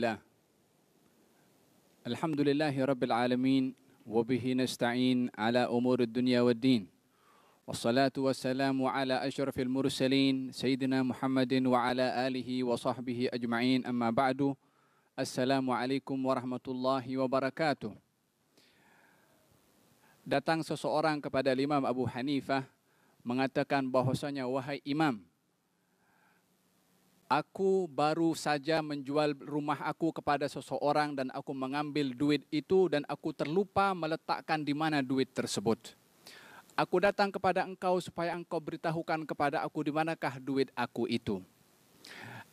لله الحمد لله رب العالمين وبه نستعين على أمور الدنيا والدين والصلاة والسلام على أشرف المرسلين سيدنا محمد وعلى آله وصحبه أجمعين أما بعد السلام عليكم ورحمة الله وبركاته. Datang seseorang kepada Imam Abu Hanifah mengatakan bahwasanya, wahai Imam, aku baru saja menjual rumah aku kepada seseorang dan aku mengambil duit itu dan aku terlupa meletakkan di mana duit tersebut. Aku datang kepada engkau supaya engkau beritahukan kepada aku di manakah duit aku itu.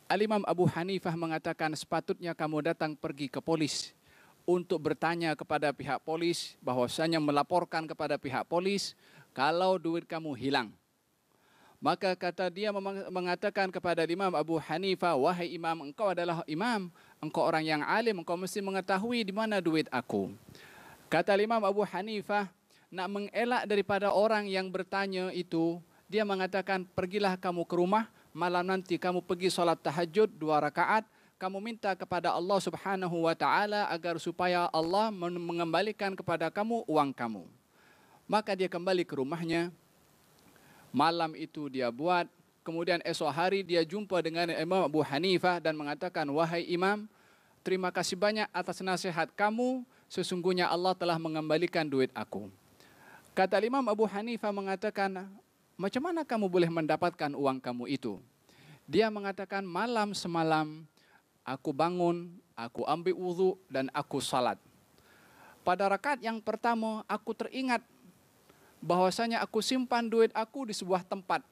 Al-Imam Abu Hanifah mengatakan sepatutnya kamu datang pergi ke polis untuk bertanya kepada pihak polis, bahwasanya melaporkan kepada pihak polis kalau duit kamu hilang. Maka kata dia mengatakan kepada Imam Abu Hanifah, wahai Imam, engkau adalah imam, engkau orang yang alim, engkau mesti mengetahui di mana duit aku. Kata Imam Abu Hanifah, nak mengelak daripada orang yang bertanya itu, dia mengatakan, pergilah kamu ke rumah, malam nanti kamu pergi solat tahajud 2 rakaat, kamu minta kepada Allah Subhanahu wa taala agar supaya Allah mengembalikan kepada kamu uang kamu. Maka dia kembali ke rumahnya. Malam itu dia buat. Kemudian esok hari dia jumpa dengan Imam Abu Hanifah dan mengatakan, wahai Imam, terima kasih banyak atas nasihat kamu. Sesungguhnya Allah telah mengembalikan duit aku. Kata Imam Abu Hanifah mengatakan, macam mana kamu boleh mendapatkan uang kamu itu? Dia mengatakan, malam semalam aku bangun, aku ambil wudu dan aku salat. Pada rakaat yang pertama aku teringat bahwasanya aku simpan duit aku di sebuah tempat.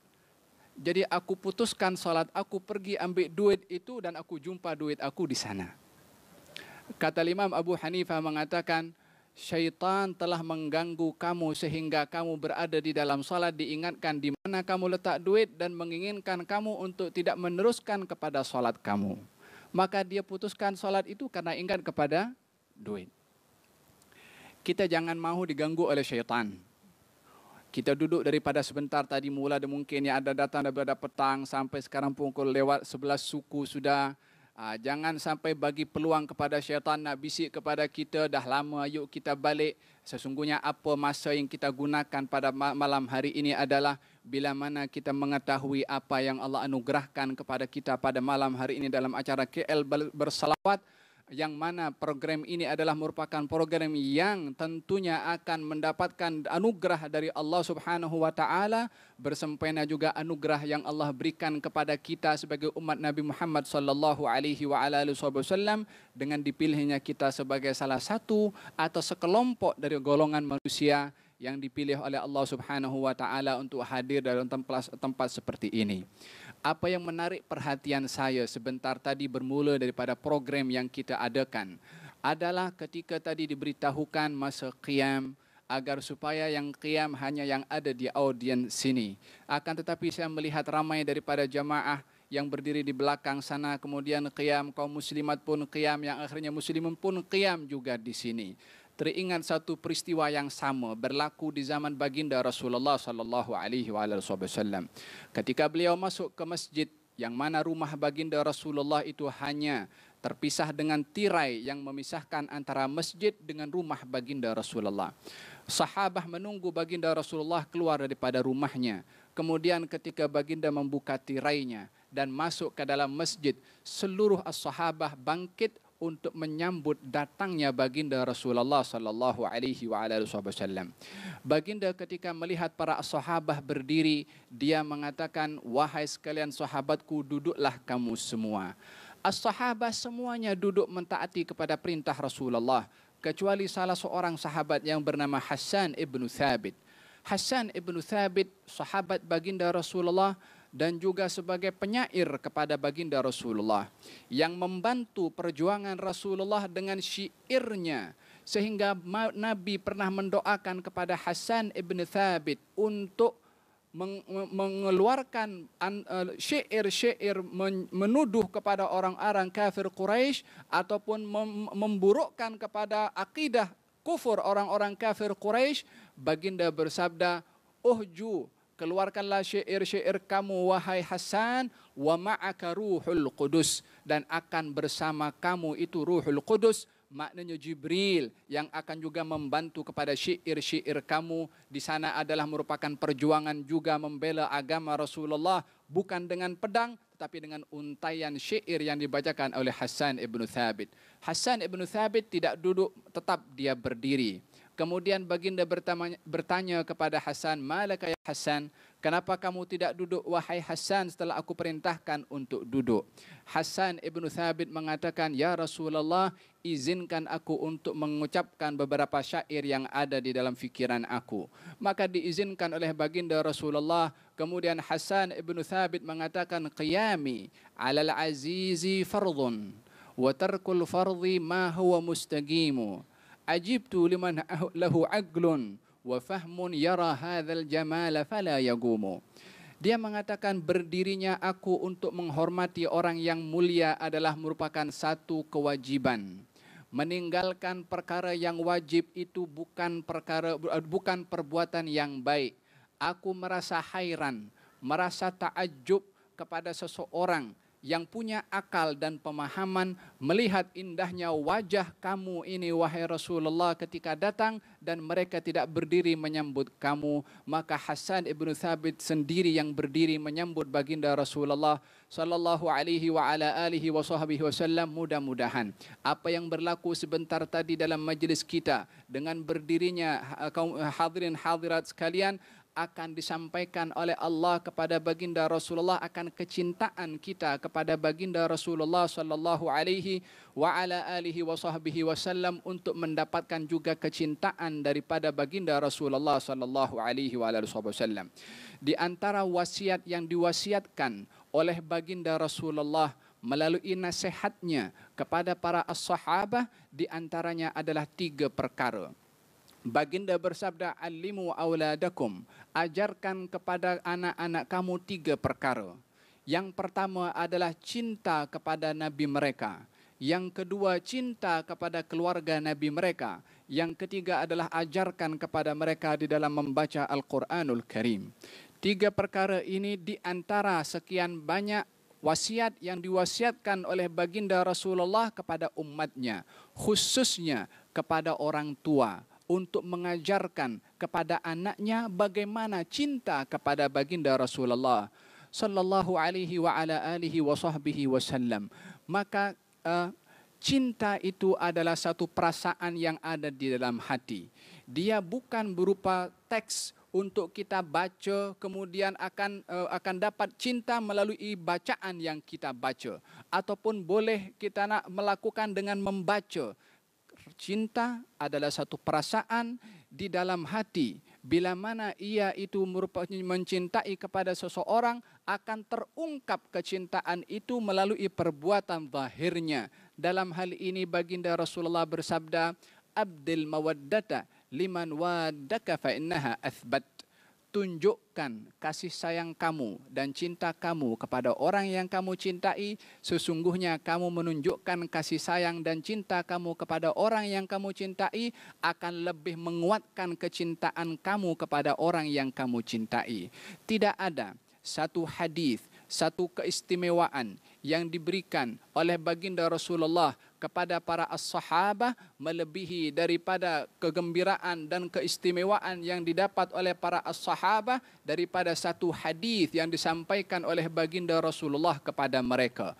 Jadi aku putuskan salat, aku pergi ambil duit itu dan aku jumpa duit aku di sana. Kata Imam Abu Hanifah mengatakan, syaitan telah mengganggu kamu sehingga kamu berada di dalam salat, diingatkan di mana kamu letak duit dan menginginkan kamu untuk tidak meneruskan kepada salat kamu. Maka dia putuskan salat itu karena ingat kepada duit. Kita jangan mahu diganggu oleh syaitan. Kita duduk daripada sebentar tadi mula dan mungkin yang ada datang daripada petang sampai sekarang pukul lewat 11 suku sudah. Jangan sampai bagi peluang kepada syaitan nak bisik kepada kita, dah lama yuk kita balik. Sesungguhnya apa masa yang kita gunakan pada malam hari ini adalah bila mana kita mengetahui apa yang Allah anugerahkan kepada kita pada malam hari ini dalam acara KL Bersalawat, yang mana program ini adalah merupakan program yang tentunya akan mendapatkan anugerah dari Allah Subhanahu wa taala, bersempena juga anugerah yang Allah berikan kepada kita sebagai umat Nabi Muhammad sallallahu alaihi wa ala alihi wasallam dengan dipilihnya kita sebagai salah satu atau sekelompok dari golongan manusia yang dipilih oleh Allah Subhanahu wa taala untuk hadir dalam tempat seperti ini. Apa yang menarik perhatian saya sebentar tadi bermula daripada program yang kita adakan adalah ketika tadi diberitahukan masa qiyam agar supaya yang qiyam hanya yang ada di audiens sini. Akan tetapi saya melihat ramai daripada jamaah yang berdiri di belakang sana, kemudian qiyam, kaum muslimat pun qiyam, yang akhirnya muslimin pun qiyam juga di sini. Teringat satu peristiwa yang sama berlaku di zaman baginda Rasulullah sallallahu alaihi wasallam. Ketika beliau masuk ke masjid yang mana rumah baginda Rasulullah itu hanya terpisah dengan tirai yang memisahkan antara masjid dengan rumah baginda Rasulullah. Sahabah menunggu baginda Rasulullah keluar daripada rumahnya. Kemudian ketika baginda membuka tirainya dan masuk ke dalam masjid, seluruh as-sahabah bangkit untuk menyambut datangnya baginda Rasulullah sallallahu alaihi wasallam. Baginda ketika melihat para sahabat berdiri, dia mengatakan, wahai sekalian sahabatku, duduklah kamu semua. As-sahabat semuanya duduk mentaati kepada perintah Rasulullah, kecuali salah seorang sahabat yang bernama Hassan ibn Thabit. Hassan ibn Thabit, sahabat baginda Rasulullah dan juga sebagai penyair kepada baginda Rasulullah, yang membantu perjuangan Rasulullah dengan syairnya, sehingga Nabi pernah mendoakan kepada Hassan ibn Thabit untuk mengeluarkan syair-syair menuduh kepada orang-orang kafir Quraisy ataupun memburukkan kepada akidah kufur orang-orang kafir Quraisy. Baginda bersabda, uhju keluarkanlah syair-syair kamu wahai Hasan, wa ma'aka ruhul qudus, dan akan bersama kamu itu ruhul qudus, maknanya Jibril yang akan juga membantu kepada syair-syair kamu. Di sana adalah merupakan perjuangan juga membela agama Rasulullah, bukan dengan pedang tetapi dengan untaian syair yang dibacakan oleh Hassan ibn Thabit. Hassan ibn Thabit tidak duduk, tetap dia berdiri. Kemudian baginda bertanya kepada Hasan, "Malaka ya Hasan? Kenapa kamu tidak duduk wahai Hasan setelah aku perintahkan untuk duduk?" Hasan ibn Thabit mengatakan, "Ya Rasulullah, izinkan aku untuk mengucapkan beberapa syair yang ada di dalam fikiran aku." Maka diizinkan oleh baginda Rasulullah. Kemudian Hasan ibn Thabit mengatakan, "Qiyami 'alal azizi fardhun wa tarkul fardhi ma huwa mustaqimu. Ajibtu liman lahu aqlun wa fahmun yara hadzal jamala fala yagumu." Dia mengatakan berdirinya aku untuk menghormati orang yang mulia adalah merupakan satu kewajiban. Meninggalkan perkara yang wajib itu bukan perbuatan yang baik. Aku merasa hairan, merasa takjub kepada seseorang yang punya akal dan pemahaman melihat indahnya wajah kamu ini wahai Rasulullah ketika datang dan mereka tidak berdiri menyambut kamu. Maka Hasan ibn Thabit sendiri yang berdiri menyambut baginda Rasulullah sallallahu alaihi wa ala alihi wa sahbihi wasallam. Mudah-mudahan apa yang berlaku sebentar tadi dalam majlis kita dengan berdirinya kaum hadirin hadirat sekalian akan disampaikan oleh Allah kepada baginda Rasulullah, akan kecintaan kita kepada baginda Rasulullah sallallahu alaihi wa ala alihi wa sahbihi wasallam untuk mendapatkan juga kecintaan daripada baginda Rasulullah sallallahu alaihi wa alihi wasallam. Di antara wasiat yang diwasiatkan oleh baginda Rasulullah melalui nasihatnya kepada para as-sahabah, di antaranya adalah 3 perkara. Baginda bersabda, "Allimu auladakum," ajarkan kepada anak-anak kamu 3 perkara. Yang pertama adalah cinta kepada Nabi mereka. Yang kedua, cinta kepada keluarga Nabi mereka. Yang ketiga adalah ajarkan kepada mereka di dalam membaca Al-Quranul Karim. 3 perkara ini di antara sekian banyak wasiat yang diwasiatkan oleh baginda Rasulullah kepada umatnya, khususnya kepada orang tua, untuk mengajarkan kepada anaknya bagaimana cinta kepada baginda Rasulullah sallallahu alaihi wa ala alihi wa sahbihi wasallam. Maka cinta itu adalah satu perasaan yang ada di dalam hati. Dia bukan berupa teks untuk kita baca kemudian akan dapat cinta melalui bacaan yang kita baca, ataupun boleh kita nak melakukan dengan membaca. Cinta adalah satu perasaan di dalam hati. Bila mana ia itu merupakan mencintai kepada seseorang, akan terungkap kecintaan itu melalui perbuatan zahirnya. Dalam hal ini baginda Rasulullah bersabda, "Abdil mawaddata liman waddaka fa innaha athbat." Tunjukkan kasih sayang kamu dan cinta kamu kepada orang yang kamu cintai. Sesungguhnya kamu menunjukkan kasih sayang dan cinta kamu kepada orang yang kamu cintai akan lebih menguatkan kecintaan kamu kepada orang yang kamu cintai. Tidak ada satu hadis, satu keistimewaan yang diberikan oleh baginda Rasulullah kepada para as-sahabah melebihi daripada kegembiraan dan keistimewaan yang didapat oleh para as-sahabah daripada satu hadis yang disampaikan oleh baginda Rasulullah kepada mereka.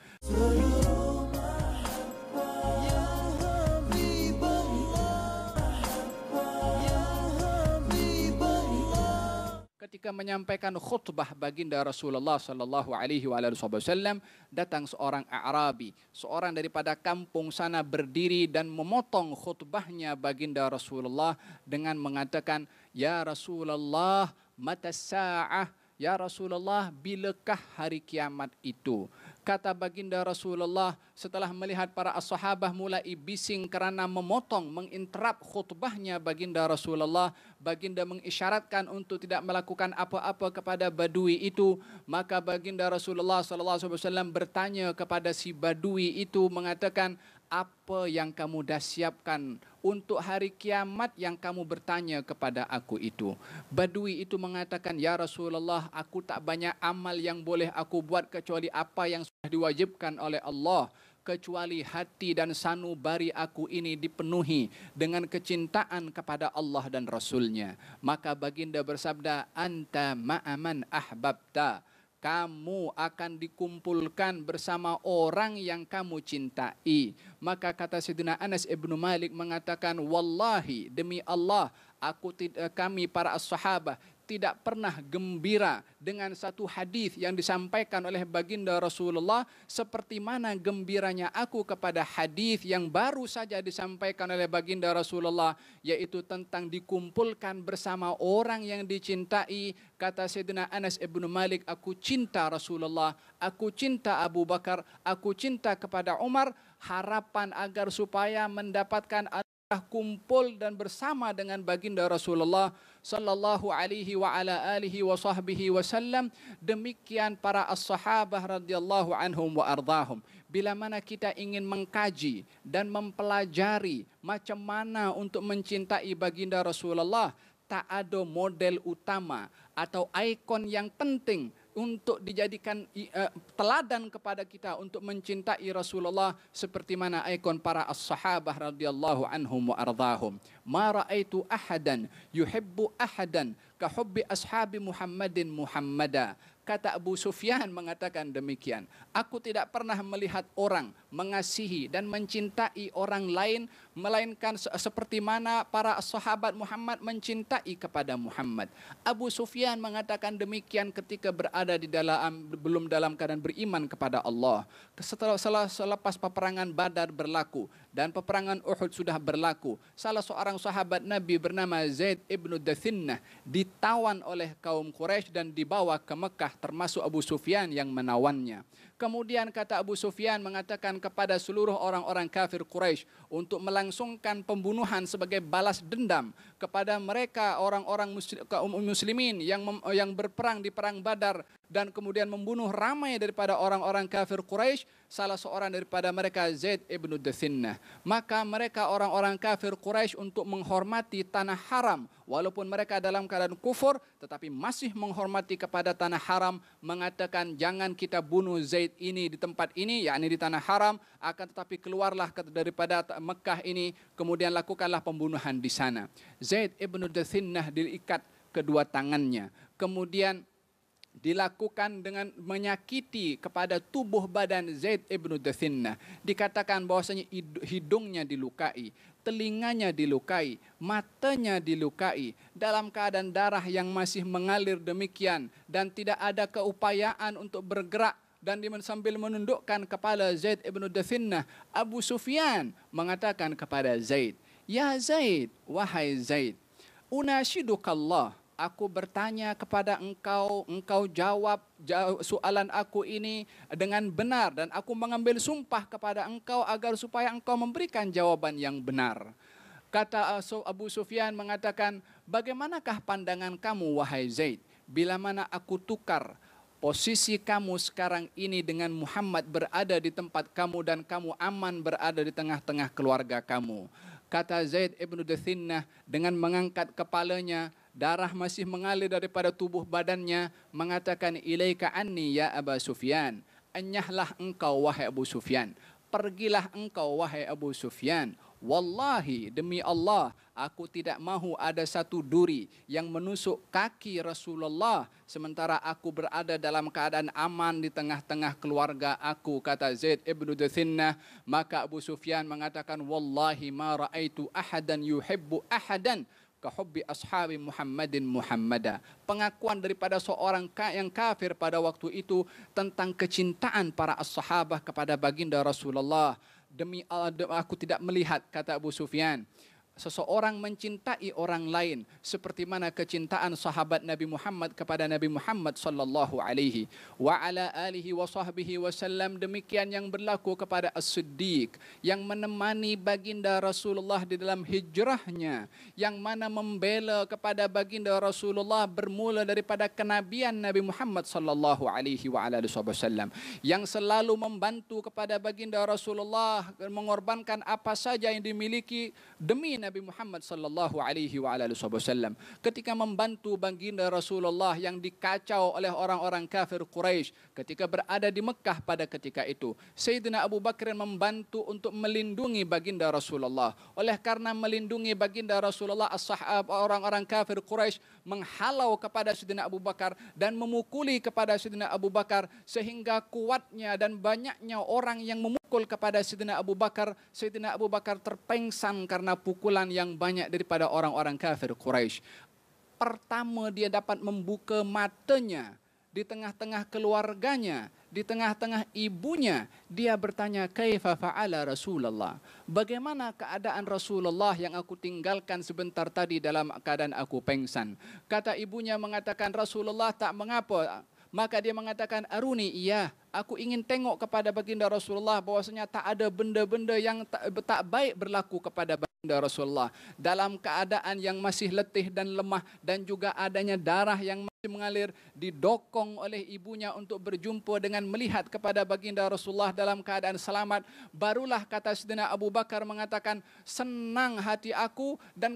Ketika menyampaikan khutbah baginda Rasulullah sallallahu alaihi wasallam, datang seorang A'rabi, seorang daripada kampung sana, berdiri dan memotong khutbahnya baginda Rasulullah dengan mengatakan, "Ya Rasulullah, mata sa'ah?" Ya Rasulullah, bilakah hari kiamat itu? Kata baginda Rasulullah setelah melihat para as-sahabah mulai bising kerana memotong, menginterap khutbahnya baginda Rasulullah. Baginda mengisyaratkan untuk tidak melakukan apa-apa kepada badui itu. Maka baginda Rasulullah SAW bertanya kepada si badui itu, mengatakan, apa yang kamu dah siapkan untuk hari kiamat yang kamu bertanya kepada aku itu. Badui itu mengatakan, ya Rasulullah, aku tak banyak amal yang boleh aku buat kecuali apa yang sudah diwajibkan oleh Allah, kecuali hati dan sanubari aku ini dipenuhi dengan kecintaan kepada Allah dan Rasulnya. Maka baginda bersabda, anta ma'aman ahbabta, kamu akan dikumpulkan bersama orang yang kamu cintai. Maka kata Sayyidina Anas ibnu Malik mengatakan, wallahi, demi Allah, kami para as-sahabah tidak pernah gembira dengan satu hadis yang disampaikan oleh baginda Rasulullah seperti mana gembiranya aku kepada hadis yang baru saja disampaikan oleh baginda Rasulullah, yaitu tentang dikumpulkan bersama orang yang dicintai. Kata Sayyidina Anas ibnu Malik, aku cinta Rasulullah, aku cinta Abu Bakar, aku cinta kepada Umar, harapan agar supaya mendapatkan kumpul dan bersama dengan baginda Rasulullah sallallahu alaihi wa ala alihi wa sahbihi wasallam. Demikian para as-sahabah radhiyallahu anhum wa ardahum. Bila mana kita ingin mengkaji dan mempelajari macam mana untuk mencintai baginda Rasulullah, tak ada model utama atau ikon yang penting untuk dijadikan teladan kepada kita untuk mencintai Rasulullah seperti mana ikon para as-sahabah radhiyallahu anhum wa ardhahum. Ma ra'aitu ahadan yuhibbu ahadan ka hubbi ashabi Muhammadin Muhammada. Kata Abu Sufyan mengatakan demikian, aku tidak pernah melihat orang mengasihi dan mencintai orang lain melainkan seperti mana para sahabat Muhammad mencintai kepada Muhammad. Abu Sufyan mengatakan demikian ketika berada di belum dalam keadaan beriman kepada Allah. Selepas peperangan Badar berlaku dan peperangan Uhud sudah berlaku, salah seorang sahabat Nabi bernama Zaid ibnu Dathinnah ditawan oleh kaum Quraisy dan dibawa ke Mekah, termasuk Abu Sufyan yang menawannya. Kemudian kata Abu Sufyan mengatakan kepada seluruh orang-orang kafir Quraisy untuk melangsungkan pembunuhan sebagai balas dendam kepada mereka orang-orang kaum muslimin yang berperang di perang Badar dan kemudian membunuh ramai daripada orang-orang kafir Quraisy. Salah seorang daripada mereka Zaid ibnu Dathinnah. Maka mereka orang-orang kafir Quraisy untuk menghormati tanah haram, walaupun mereka dalam keadaan kufur tetapi masih menghormati kepada tanah haram, mengatakan jangan kita bunuh Zaid ini di tempat ini, yakni di tanah haram, akan tetapi keluarlah daripada Mekah ini, kemudian lakukanlah pembunuhan di sana. Zaid ibnu Dathinnah diikat kedua tangannya, kemudian dilakukan dengan menyakiti kepada tubuh badan Zaid ibnu Dathinnah. Dikatakan bahwasanya hidungnya dilukai, telinganya dilukai, matanya dilukai, dalam keadaan darah yang masih mengalir demikian dan tidak ada keupayaan untuk bergerak. Dan sambil menundukkan kepala Zaid ibnu Dathinnah, Abu Sufyan mengatakan kepada Zaid, ya Zaid, wahai Zaid, unashidukallah, aku bertanya kepada engkau, engkau jawab soalan aku ini dengan benar, dan aku mengambil sumpah kepada engkau agar supaya engkau memberikan jawaban yang benar. Kata Abu Sufyan mengatakan, bagaimanakah pandangan kamu wahai Zaid, bila mana aku tukar posisi kamu sekarang ini dengan Muhammad berada di tempat kamu dan kamu aman berada di tengah-tengah keluarga kamu. Kata Zaid ibnu Dathinnah dengan mengangkat kepalanya, darah masih mengalir daripada tubuh badannya, mengatakan, ilaika anni ya Aba Sufyan, enyahlah engkau wahai Abu Sufyan, pergilah engkau wahai Abu Sufyan. Wallahi, demi Allah, aku tidak mahu ada satu duri yang menusuk kaki Rasulullah sementara aku berada dalam keadaan aman di tengah-tengah keluarga aku, kata Zaid ibnu Dathinnah. Maka Abu Sufyan mengatakan, wallahi ma ra'aitu ahadan yuhibbu ahadan kahubbi ashabi Muhammadin Muhammada. Pengakuan daripada seorang yang kafir pada waktu itu tentang kecintaan para as-sahabah kepada baginda Rasulullah. Demi Allah, aku tidak melihat, kata Abu Sufyan, seseorang mencintai orang lain seperti mana kecintaan sahabat Nabi Muhammad kepada Nabi Muhammad sallallahu alaihi wa ala alihi wa sahbihi wasallam, demikian yang berlaku kepada As-Siddiq yang menemani baginda Rasulullah di dalam hijrahnya, yang mana membela kepada baginda Rasulullah bermula daripada kenabian Nabi Muhammad sallallahu alaihi wa ala alihi wasallam, yang selalu membantu kepada baginda Rasulullah mengorbankan apa saja yang dimiliki demi Nabi Muhammad sallallahu alaihi wa alihi wasallam. Ketika membantu baginda Rasulullah yang dikacau oleh orang-orang kafir Quraisy ketika berada di Mekah pada ketika itu, Sayyidina Abu Bakar membantu untuk melindungi baginda Rasulullah. Oleh karena melindungi baginda Rasulullah, orang-orang kafir Quraisy menghalau kepada Sayyidina Abu Bakar dan memukuli kepada Sayyidina Abu Bakar, sehingga kuatnya dan banyaknya orang yang memukul kepada Sayyidina Abu Bakar. Sayyidina Abu Bakar terpengsan karena pukulan yang banyak daripada orang-orang kafir Quraisy. Pertama dia dapat membuka matanya di tengah-tengah keluarganya, di tengah-tengah ibunya. Dia bertanya, kaifa fa'ala Rasulullah? Bagaimana keadaan Rasulullah yang aku tinggalkan sebentar tadi dalam keadaan aku pengsan? Kata ibunya mengatakan, Rasulullah tak mengapa. Maka dia mengatakan, aruni, iya, aku ingin tengok kepada baginda Rasulullah bahwasanya tak ada benda-benda yang tak baik berlaku kepada baginda Rasulullah dalam keadaan yang masih letih dan lemah, dan juga adanya darah yang masih mengalir. Didokong oleh ibunya untuk berjumpa dengan melihat kepada baginda Rasulullah dalam keadaan selamat. Barulah kata Sayyidina Abu Bakar mengatakan, senang hati aku dan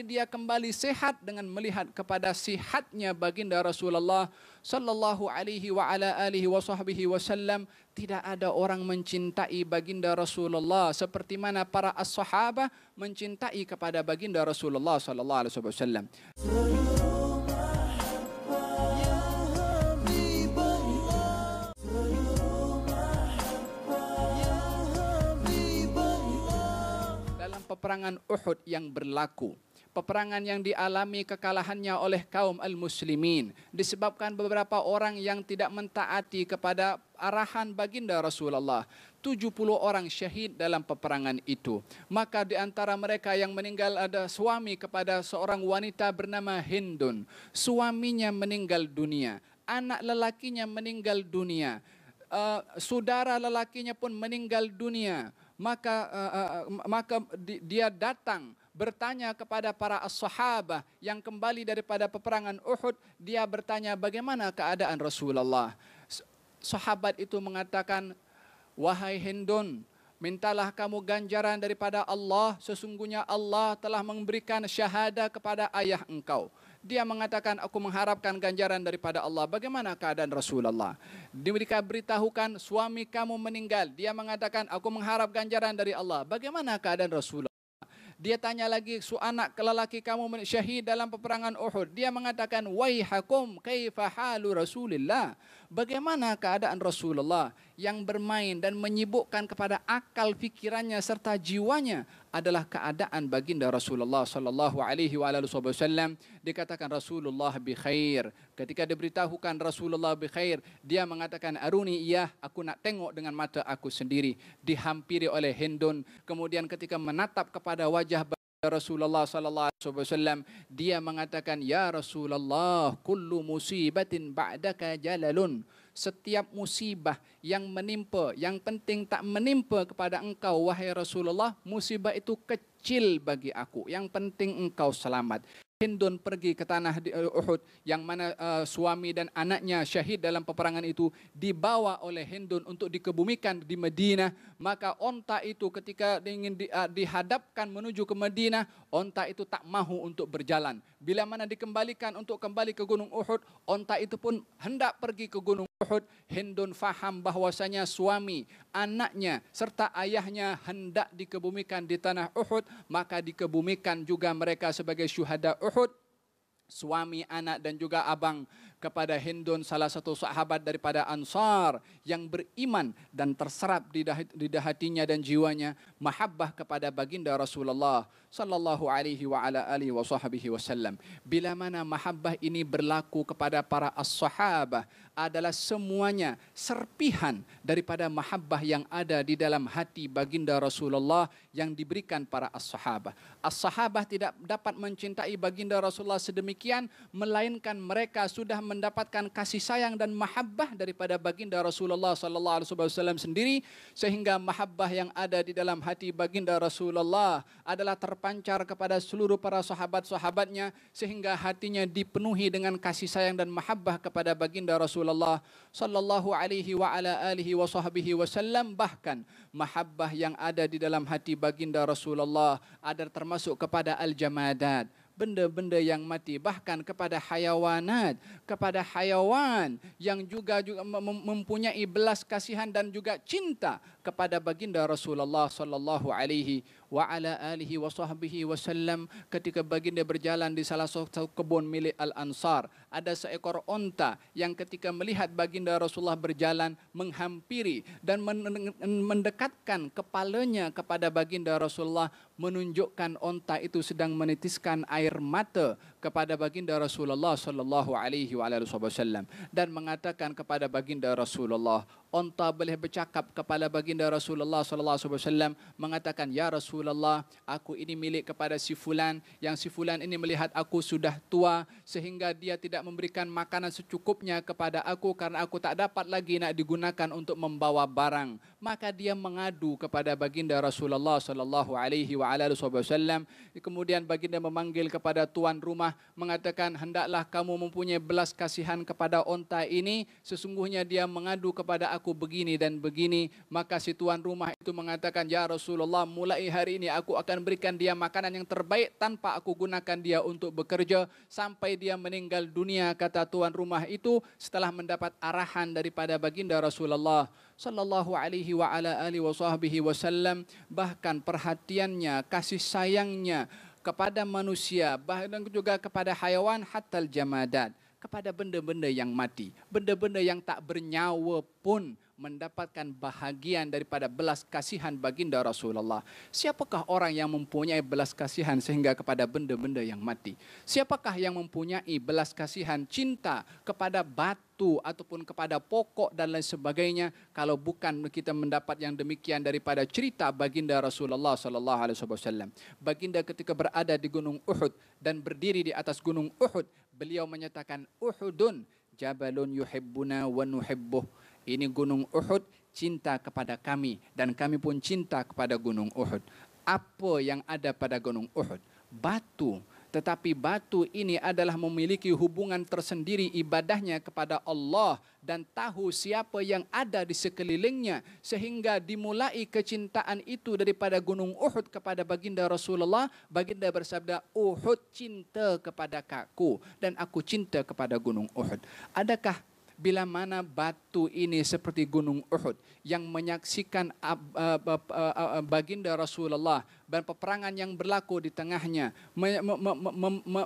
dia kembali sehat dengan melihat kepada sihatnya baginda Rasulullah sallallahu alaihi wa ala alihi wa sahbihi wasallam. Tidak ada orang mencintai baginda Rasulullah seperti mana para as-sahabah mencintai kepada baginda Rasulullah sallallahu alaihi wasallam. Dalam peperangan Uhud yang berlaku, peperangan yang dialami kekalahannya oleh kaum al-muslimin disebabkan beberapa orang yang tidak mentaati kepada arahan baginda Rasulullah. 70 orang syahid dalam peperangan itu. Maka di antara mereka yang meninggal ada suami kepada seorang wanita bernama Hindun. Suaminya meninggal dunia, anak lelakinya meninggal dunia, saudara lelakinya pun meninggal dunia. Maka dia datang bertanya kepada para as-sahabah yang kembali daripada peperangan Uhud. Dia bertanya, bagaimana keadaan Rasulullah? Sahabat itu mengatakan, wahai Hindun, mintalah kamu ganjaran daripada Allah. Sesungguhnya Allah telah memberikan syahadah kepada ayah engkau. Dia mengatakan, aku mengharapkan ganjaran daripada Allah. Bagaimana keadaan Rasulullah? Mereka beritahukan, suami kamu meninggal. Dia mengatakan, aku mengharap ganjaran dari Allah. Bagaimana keadaan Rasulullah? Dia tanya lagi, anak lelaki kamu syahid dalam peperangan Uhud. Dia mengatakan, waihakum kaifa halu Rasulillah? Bagaimana keadaan Rasulullah? Yang bermain dan menyibukkan kepada akal fikirannya serta jiwanya adalah keadaan baginda Rasulullah sallallahu alaihi wasallam. Dikatakan Rasulullah bi khair. Ketika diberitahukan Rasulullah bi khair, dia mengatakan, aruni, iya, aku nak tengok dengan mata aku sendiri. Dihampiri oleh Hindun. Kemudian ketika menatap kepada wajah Rasulullah sallallahu alaihi wasallam, dia mengatakan, ya Rasulullah, kullu musibatin ba'daka jalalun. Setiap musibah yang menimpa, yang penting tak menimpa kepada engkau wahai Rasulullah, musibah itu kecil bagi aku. Yang penting engkau selamat. Hindun pergi ke tanah di Uhud yang mana suami dan anaknya syahid dalam peperangan itu, dibawa oleh Hindun untuk dikebumikan di Madinah. Maka onta itu ketika ingin dihadapkan menuju ke Madinah, onta itu tak mahu untuk berjalan. Bila mana dikembalikan untuk kembali ke Gunung Uhud, onta itu pun hendak pergi ke Gunung Uhud. Hindun faham bahwasanya suami, anaknya serta ayahnya hendak dikebumikan di tanah Uhud, maka dikebumikan juga mereka sebagai syuhada Uhud. Suami, anak dan juga abang kepada Hindun, salah satu sahabat daripada Ansar yang beriman dan terserap di hatinya dan jiwanya mahabbah kepada baginda Rasulullah sallallahu alaihi wa ala alihi wa sahbihi wasallam. Bila mana mahabbah ini berlaku kepada para as-sahabah adalah semuanya serpihan daripada mahabbah yang ada di dalam hati baginda Rasulullah yang diberikan para as-sahabah. As-sahabah tidak dapat mencintai baginda Rasulullah sedemikian melainkan mereka sudah mendapatkan kasih sayang dan mahabbah daripada baginda Rasulullah sallallahu alaihi wasallam sendiri, sehingga mahabbah yang ada di dalam hati baginda Rasulullah adalah terpancar kepada seluruh para sahabat-sahabatnya, sehingga hatinya dipenuhi dengan kasih sayang dan mahabbah kepada baginda Rasulullah sallallahu alaihi wa ala alihi wa sahbihi wasallam. Bahkan mahabbah yang ada di dalam hati baginda Rasulullah ada termasuk kepada al-jamadat, benda-benda yang mati, bahkan kepada hayawanat, kepada hayawan yang juga mempunyai belas kasihan dan juga cinta kepada baginda Rasulullah sallallahu alaihi wa ala alihi wa sahbihi wasallam. Ketika baginda berjalan di salah satu kebun milik Al-Ansar, ada seekor onta yang ketika melihat baginda Rasulullah berjalan menghampiri dan mendekatkan kepalanya kepada baginda Rasulullah, menunjukkan onta itu sedang menitiskan air mata kepada baginda Rasulullah sallallahu alaihi wasallam dan mengatakan kepada baginda Rasulullah, onta boleh bercakap kepada baginda Rasulullah sallallahu alaihi wasallam, mengatakan, ya Rasulullah, aku ini milik kepada si fulan, yang si fulan ini melihat aku sudah tua sehingga dia tidak memberikan makanan secukupnya kepada aku karena aku tak dapat lagi nak digunakan untuk membawa barang. Maka dia mengadu kepada baginda Rasulullah sallallahu alaihi wasallam. Kemudian baginda memanggil kepada tuan rumah, mengatakan, hendaklah kamu mempunyai belas kasihan kepada onta ini, sesungguhnya dia mengadu kepada aku begini dan begini. Maka si tuan rumah itu mengatakan, ya Rasulullah, mulai hari ini aku akan berikan dia makanan yang terbaik tanpa aku gunakan dia untuk bekerja sampai dia meninggal dunia, kata tuan rumah itu, setelah mendapat arahan daripada baginda Rasulullah sallallahu alaihi wa ala alihi wa sahbihi wasallam. Bahkan perhatiannya, kasih sayangnya kepada manusia, bahkan juga kepada hayawan, hatta al-jamadat, kepada benda-benda yang mati, benda-benda yang tak bernyawa pun mendapatkan bahagian daripada belas kasihan baginda Rasulullah. Siapakah orang yang mempunyai belas kasihan sehingga kepada benda-benda yang mati? Siapakah yang mempunyai belas kasihan, cinta kepada batu ataupun kepada pokok dan lain sebagainya, kalau bukan kita mendapat yang demikian daripada cerita baginda Rasulullah sallallahu alaihi wasallam. Baginda ketika berada di gunung Uhud dan berdiri di atas gunung Uhud, beliau menyatakan, Uhudun jabalun yuhibbuna wa nuhibbuh. Ini gunung Uhud cinta kepada kami dan kami pun cinta kepada gunung Uhud. Apa yang ada pada gunung Uhud? Batu. Tetapi batu ini adalah memiliki hubungan tersendiri ibadahnya kepada Allah dan tahu siapa yang ada di sekelilingnya, sehingga dimulai kecintaan itu daripada gunung Uhud kepada baginda Rasulullah. Baginda bersabda, Uhud cinta kepada aku dan aku cinta kepada gunung Uhud. Adakah bila mana batu ini seperti gunung Uhud yang menyaksikan baginda Rasulullah dan peperangan yang berlaku di tengahnya,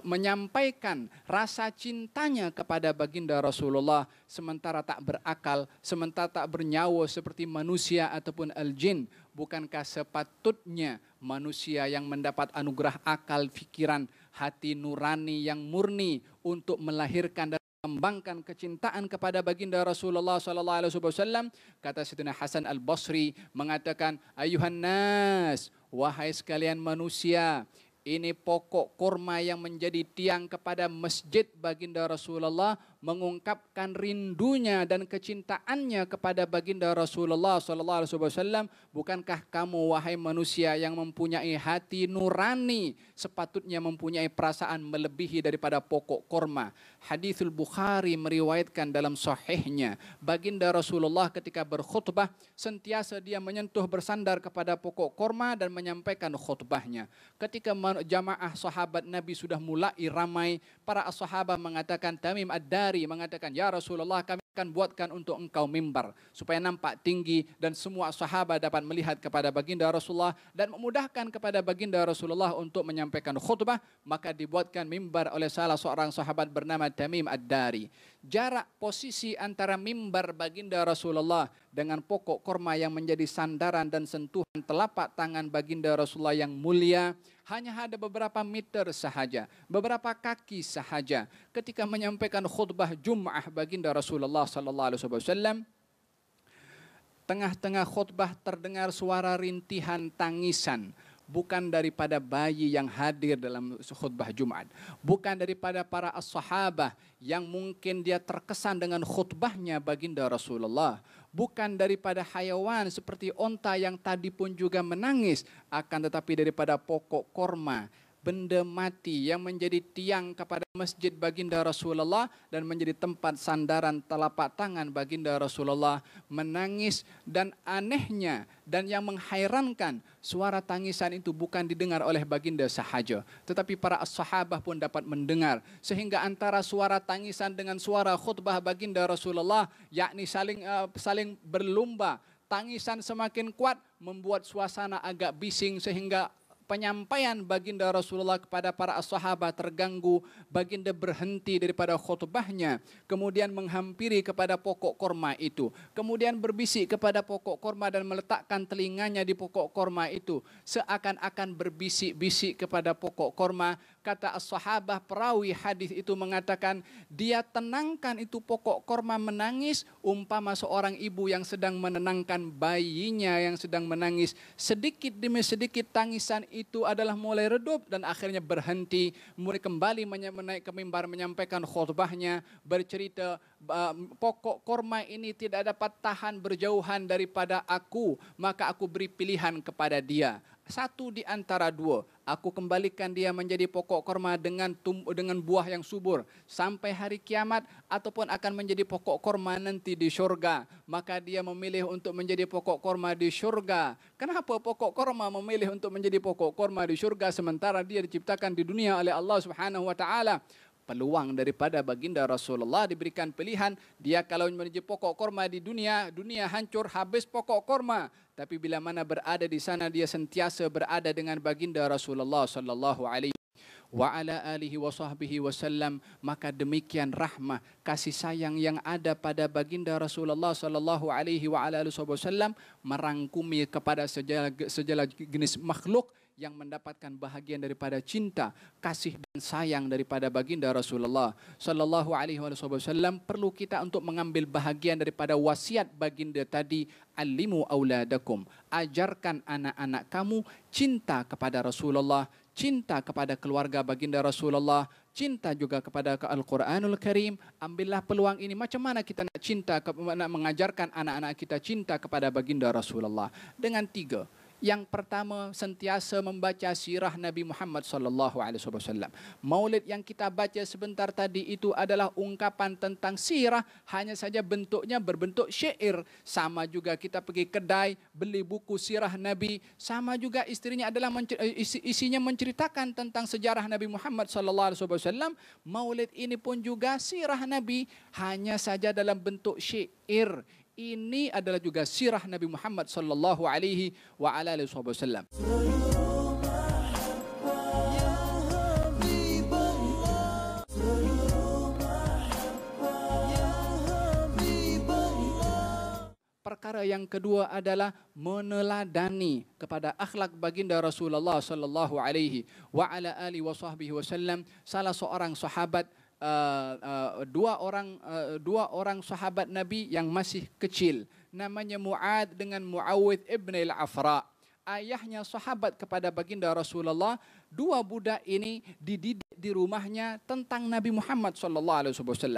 menyampaikan rasa cintanya kepada baginda Rasulullah, sementara tak berakal, sementara tak bernyawa seperti manusia ataupun al-jin? Bukankah sepatutnya manusia yang mendapat anugerah akal, fikiran, hati nurani yang murni untuk melahirkan dan mengembangkan kecintaan kepada baginda Rasulullah sallallahu alaihi wasallam? Kata Sayyidina Hasan Al-Basri mengatakan, ayuhan nas, wahai sekalian manusia, ini pokok kurma yang menjadi tiang kepada masjid baginda Rasulullah, mengungkapkan rindunya dan kecintaannya kepada baginda Rasulullah sallallahu alaihi wasallam. Bukankah kamu wahai manusia yang mempunyai hati nurani sepatutnya mempunyai perasaan melebihi daripada pokok kurma? Hadithul Bukhari meriwayatkan dalam sahihnya, baginda Rasulullah ketika berkhutbah sentiasa dia menyentuh bersandar kepada pokok kurma dan menyampaikan khutbahnya. Ketika jamaah sahabat Nabi sudah mulai ramai, para sahabat mengatakan, Tamim Ad-Dari mengatakan, ya Rasulullah, kami akan buatkan untuk engkau mimbar supaya nampak tinggi dan semua sahabat dapat melihat kepada baginda Rasulullah dan memudahkan kepada baginda Rasulullah untuk menyampaikan khutbah, maka dibuatkan mimbar oleh salah seorang sahabat bernama Tamim Ad-Dari. Jarak posisi antara mimbar baginda Rasulullah dengan pokok korma yang menjadi sandaran dan sentuhan telapak tangan baginda Rasulullah yang mulia hanya ada beberapa meter sahaja, beberapa kaki sahaja. Ketika menyampaikan khutbah Jum'ah baginda Rasulullah sallallahu alaihi wasallam, tengah-tengah khutbah terdengar suara rintihan tangisan, bukan daripada bayi yang hadir dalam khutbah Jumat, bukan daripada para as-sahabah yang mungkin dia terkesan dengan khutbahnya baginda Rasulullah, bukan daripada hayawan seperti onta yang tadi pun juga menangis, akan tetapi daripada pokok korma, benda mati yang menjadi tiang kepada masjid baginda Rasulullah dan menjadi tempat sandaran telapak tangan baginda Rasulullah menangis. Dan anehnya dan yang menghairankan, suara tangisan itu bukan didengar oleh baginda sahaja, tetapi para sahabat pun dapat mendengar, sehingga antara suara tangisan dengan suara khutbah baginda Rasulullah yakni saling berlumba. Tangisan semakin kuat membuat suasana agak bising sehingga penyampaian baginda Rasulullah kepada para sahabat terganggu. Baginda berhenti daripada khutbahnya, kemudian menghampiri kepada pokok korma itu, kemudian berbisik kepada pokok korma dan meletakkan telinganya di pokok korma itu, seakan-akan berbisik-bisik kepada pokok korma. Kata as-sahabah perawi hadis itu mengatakan, dia tenangkan itu pokok korma menangis umpama seorang ibu yang sedang menenangkan bayinya yang sedang menangis. Sedikit demi sedikit tangisan itu adalah mulai redup dan akhirnya berhenti. Mulai kembali menaik ke mimbar menyampaikan khutbahnya, bercerita, pokok korma ini tidak dapat tahan berjauhan daripada aku, maka aku beri pilihan kepada dia. Satu di antara dua, aku kembalikan dia menjadi pokok korma dengan buah yang subur sampai hari kiamat, ataupun akan menjadi pokok korma nanti di syurga. Maka dia memilih untuk menjadi pokok korma di syurga. Kenapa pokok korma memilih untuk menjadi pokok korma di syurga sementara dia diciptakan di dunia oleh Allah Subhanahu wa taala? Peluang daripada baginda Rasulullah diberikan pilihan, dia kalau menjadi pokok korma di dunia, dunia hancur habis pokok korma. Tapi bila mana berada di sana, dia sentiasa berada dengan baginda Rasulullah sallallahu alaihi wa ala alihi wa sahbihi wasallam. Maka demikian rahmah kasih sayang yang ada pada baginda Rasulullah sallallahu alaihi wa ala alihi wasallam merangkumi kepada segala jenis makhluk yang mendapatkan bahagian daripada cinta, kasih dan sayang daripada baginda Rasulullah sallallahu alaihi wasallam. Perlu kita untuk mengambil bahagian daripada wasiat baginda tadi, alimu auladakum, ajarkan anak-anak kamu cinta kepada Rasulullah, cinta kepada keluarga baginda Rasulullah, cinta juga kepada Al-Quranul Karim. Ambillah peluang ini, macam mana kita nak cinta, nak mengajarkan anak-anak kita cinta kepada baginda Rasulullah dengan tiga. Yang pertama, sentiasa membaca sirah Nabi Muhammad sallallahu alaihi wasallam. Maulid yang kita baca sebentar tadi itu adalah ungkapan tentang sirah, hanya saja bentuknya berbentuk syair. Sama juga kita pergi kedai beli buku sirah Nabi, sama juga istrinya adalah isinya menceritakan tentang sejarah Nabi Muhammad sallallahu alaihi wasallam. Maulid ini pun juga sirah Nabi, hanya saja dalam bentuk syair. Ini adalah juga sirah Nabi Muhammad sallallahu alaihi wa ala alihi wasallam. Perkara yang kedua adalah meneladani kepada akhlak baginda Rasulullah sallallahu alaihi wa ala alihi wasallam. Salah seorang sahabat, dua orang sahabat Nabi yang masih kecil, namanya Mu'ad dengan Muawidh ibn al-Afra. Ayahnya sahabat kepada baginda Rasulullah. Dua budak ini dididik di rumahnya tentang Nabi Muhammad SAW.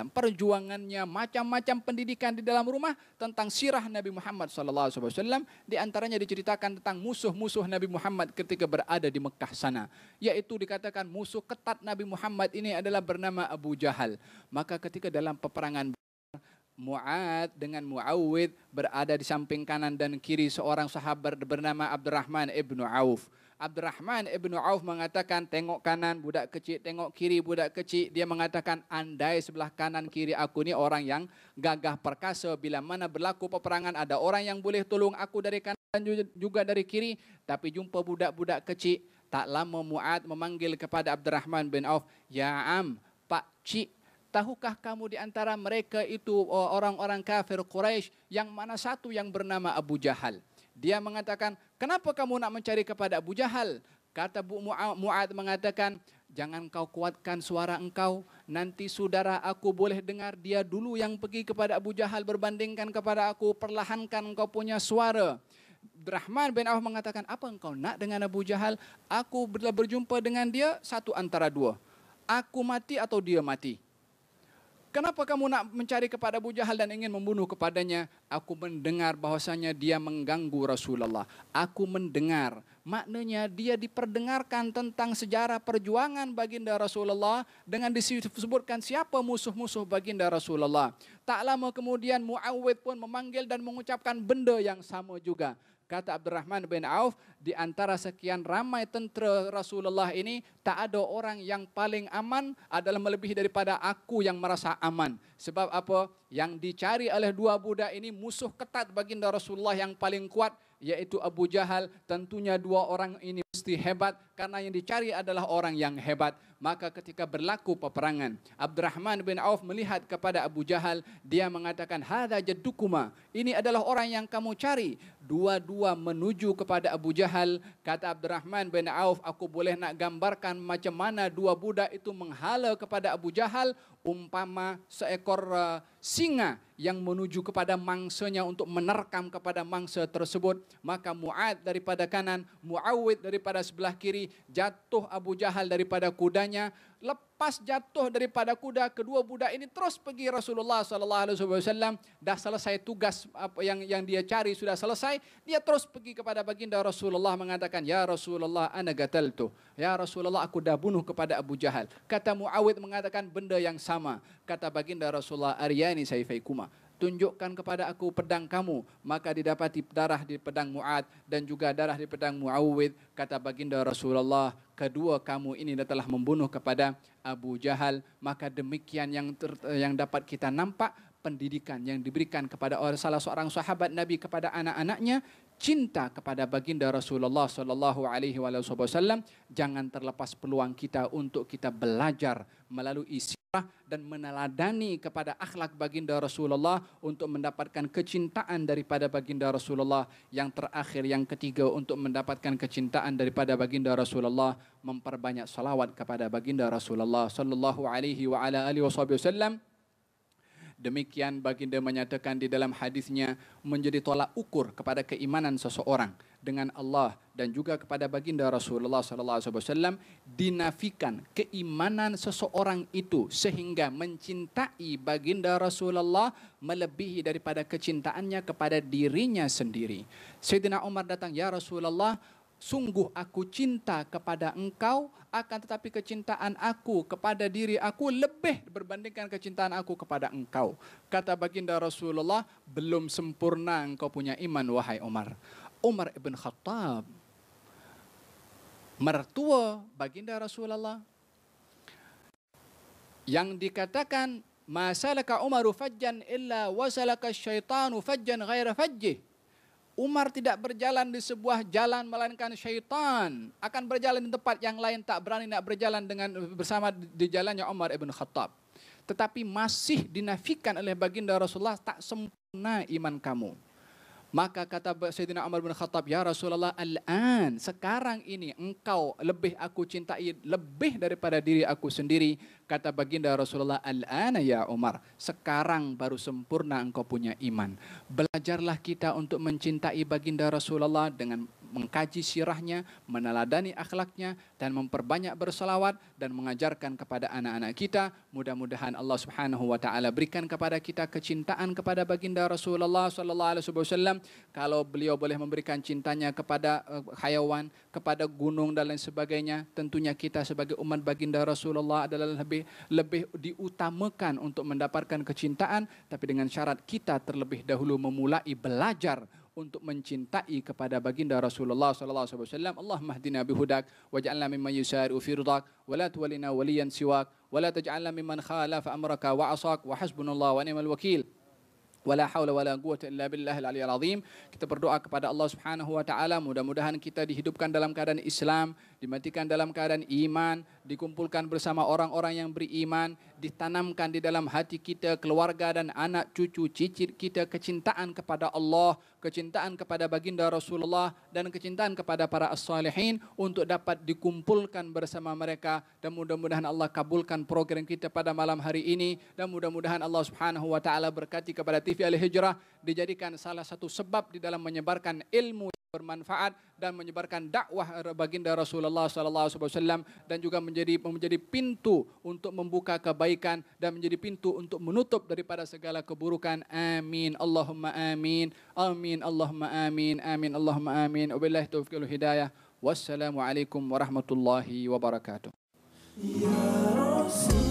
Perjuangannya, macam-macam pendidikan di dalam rumah tentang sirah Nabi Muhammad SAW. Di antaranya diceritakan tentang musuh-musuh Nabi Muhammad ketika berada di Mekah sana. Yaitu dikatakan musuh ketat Nabi Muhammad ini adalah bernama Abu Jahal. Maka ketika dalam peperangan, Mu'ad dengan Muawidh berada di samping kanan dan kiri seorang sahabat bernama Abdurrahman ibn Auf. Abdurrahman ibn Auf mengatakan, tengok kanan budak kecil, tengok kiri budak kecil. Dia mengatakan, andai sebelah kanan kiri aku ni orang yang gagah perkasa. Bila mana berlaku peperangan, ada orang yang boleh tolong aku dari kanan dan juga dari kiri. Tapi jumpa budak-budak kecil. Tak lama Mu'ad memanggil kepada Abdurrahman bin Auf, ya am, Pak Cik, tahukah kamu di antara mereka itu orang-orang kafir Quraisy yang mana satu yang bernama Abu Jahal? Dia mengatakan, kenapa kamu nak mencari kepada Abu Jahal? Kata Mu'ad mengatakan, jangan kau kuatkan suara engkau. Nanti saudara aku boleh dengar, dia dulu yang pergi kepada Abu Jahal berbandingkan kepada aku. Perlahankan engkau punya suara. Abdurrahman bin Auf mengatakan, apa engkau nak dengan Abu Jahal? Aku bila berjumpa dengan dia, satu antara dua. Aku mati atau dia mati. Kenapa kamu nak mencari kepada Abu Jahal dan ingin membunuh kepadanya? Aku mendengar bahwasanya dia mengganggu Rasulullah. Aku mendengar. Maknanya dia diperdengarkan tentang sejarah perjuangan baginda Rasulullah dengan disebutkan siapa musuh-musuh baginda Rasulullah. Tak lama kemudian Muawwidh pun memanggil dan mengucapkan benda yang sama juga. Kata Abdurrahman bin Auf, di antara sekian ramai tentera Rasulullah ini, tak ada orang yang paling aman adalah melebihi daripada aku yang merasa aman. Sebab apa? Yang dicari oleh dua budak ini musuh ketat baginda Rasulullah yang paling kuat, yaitu Abu Jahal. Tentunya dua orang ini mesti hebat karena yang dicari adalah orang yang hebat. Maka ketika berlaku peperangan, Abdurrahman bin Auf melihat kepada Abu Jahal, dia mengatakan, hadza jaddukuma, ini adalah orang yang kamu cari. Dua-dua menuju kepada Abu Jahal. Kata Abdurrahman bin Auf, aku boleh nak gambarkan macam mana dua budak itu menghala kepada Abu Jahal umpama seekor singa yang menuju kepada mangsanya untuk menerkam kepada mangsa tersebut. Maka Mu'ad daripada kanan, Muawwidh daripada sebelah kiri, jatuh Abu Jahal daripada kudanya. Lepas jatuh daripada kuda, kedua budak ini terus pergi Rasulullah SAW. Dah selesai tugas apa yang dia cari, sudah selesai. Dia terus pergi kepada baginda Rasulullah mengatakan, ya Rasulullah, ana gataltu. Ya Rasulullah, aku dah bunuh kepada Abu Jahal. Kata Muawwidh mengatakan benda yang sama. Kata baginda Rasulullah, aryani sayfaikuma, tunjukkan kepada aku pedang kamu. Maka didapati darah di pedang Mu'ad dan juga darah di pedang Muawwidh. Kata baginda Rasulullah, kedua kamu ini telah membunuh kepada Abu Jahal. Maka demikian yang dapat kita nampak pendidikan yang diberikan kepada salah seorang sahabat Nabi kepada anak-anaknya, cinta kepada baginda Rasulullah sallallahu alaihi wasallam. Jangan terlepas peluang kita untuk kita belajar melalui sirah dan meneladani kepada akhlak baginda Rasulullah untuk mendapatkan kecintaan daripada baginda Rasulullah. Yang terakhir, yang ketiga, untuk mendapatkan kecintaan daripada baginda Rasulullah, memperbanyak salawat kepada baginda Rasulullah sallallahu alaihi wa ala alihi wasallam. Demikian baginda menyatakan di dalam hadisnya, menjadi tolak ukur kepada keimanan seseorang dengan Allah dan juga kepada baginda Rasulullah SAW, dinafikan keimanan seseorang itu sehingga mencintai baginda Rasulullah melebihi daripada kecintaannya kepada dirinya sendiri. Sayyidina Umar datang, ya Rasulullah, sungguh aku cinta kepada engkau, akan tetapi kecintaan aku kepada diri aku lebih berbandingkan kecintaan aku kepada engkau. Kata baginda Rasulullah, belum sempurna engkau punya iman, wahai Umar. Umar ibn Khattab, mertua baginda Rasulullah, yang dikatakan, ma salaka Umaru fajjan illa wasalaka syaitanu fajjan ghaira fajjih. Umar tidak berjalan di sebuah jalan melainkan syaitan akan berjalan di tempat yang lain, tak berani nak berjalan bersama di jalannya Umar ibn Khattab. Tetapi masih dinafikan oleh baginda Rasulullah, tak sempurna iman kamu. Maka kata Sayyidina Umar bin Khattab, ya Rasulullah, al-an, sekarang ini engkau lebih aku cintai lebih daripada diri aku sendiri. Kata baginda Rasulullah, al-ana ya Umar, sekarang baru sempurna engkau punya iman. Belajarlah kita untuk mencintai baginda Rasulullah dengan mengkaji sirahnya, meneladani akhlaknya, dan memperbanyak berselawat dan mengajarkan kepada anak-anak kita. Mudah-mudahan Allah Subhanahu wa taala berikan kepada kita kecintaan kepada baginda Rasulullah sallallahu alaihi wasallam. Kalau beliau boleh memberikan cintanya kepada hayawan, kepada gunung dan lain sebagainya, tentunya kita sebagai umat baginda Rasulullah adalah lebih diutamakan untuk mendapatkan kecintaan, tapi dengan syarat kita terlebih dahulu memulai belajar untuk mencintai kepada baginda Rasulullah sallallahu alaihi wasallam. Allahumma hdina bihudak waj'alna mimman yusari'u fi ridak wa la tuwallina waliyan siwak wa la taj'alna mimman khalafa amraka wa 'asak wa hasbunallahu wa ni'mal wakil. Wala haula wala quwwata illa billahil aliyyil azim. Kita berdoa kepada Allah Subhanahu wa taala, mudah-mudahan kita dihidupkan dalam keadaan Islam, dimatikan dalam keadaan iman, dikumpulkan bersama orang-orang yang beriman, ditanamkan di dalam hati kita, keluarga dan anak cucu cicit kita kecintaan kepada Allah, kecintaan kepada baginda Rasulullah dan kecintaan kepada para as-salihin untuk dapat dikumpulkan bersama mereka, dan mudah-mudahan Allah kabulkan program kita pada malam hari ini, dan mudah-mudahan Allah Subhanahu wa taala berkati kepada TV Al-Hijrah dijadikan salah satu sebab di dalam menyebarkan ilmu yang bermanfaat dan menyebarkan dakwah baginda Rasulullah sallallahu alaihi wasallam, dan juga menjadi pintu untuk membuka kebaikan dan menjadi pintu untuk menutup daripada segala keburukan. Amin Allahumma amin. Amin Allahumma amin. Amin Allahumma amin. Wabillahi taufiq wal hidayah. Wassalamualaikum warahmatullahi wabarakatuh. Ya Rasul